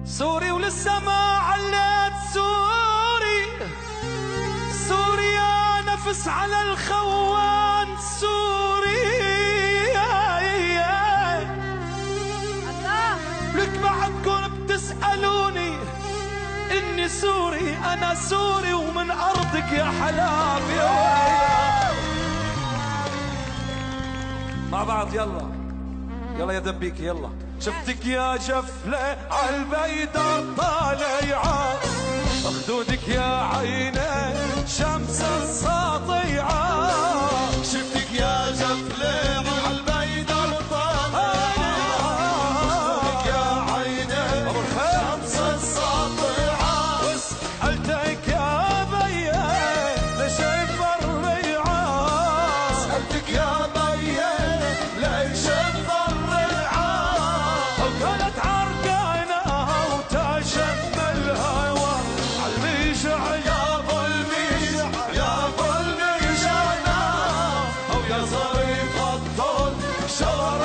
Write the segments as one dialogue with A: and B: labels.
A: سوري ولسه ما عليت سوري، سوريا نفس على الخوان سوري. لك بعدكم بتسألوني إني سوري، أنا سوري ومن أرضك يا حلاب. يا مع بعض يلا يلا يا دبيك يلا. شفتك يا جفلة عالبيدر طالعة، خدودك يا عيني شمس الساطعة.
B: شفتك يا جفلة عالبيدر طالعة، خدودك يا عيني شمس الساطعة.
A: وسألتك يا بيه ليش مفرعة،
B: سألتك يا بيه ليش مفرعة.
A: وكانت عرقانة وتشم الهوى عالميشع
B: يا ابو الميشع يا ابو الميشعنا، او يا ظريف الطول شور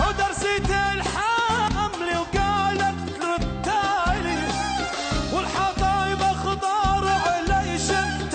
A: ودرسيتي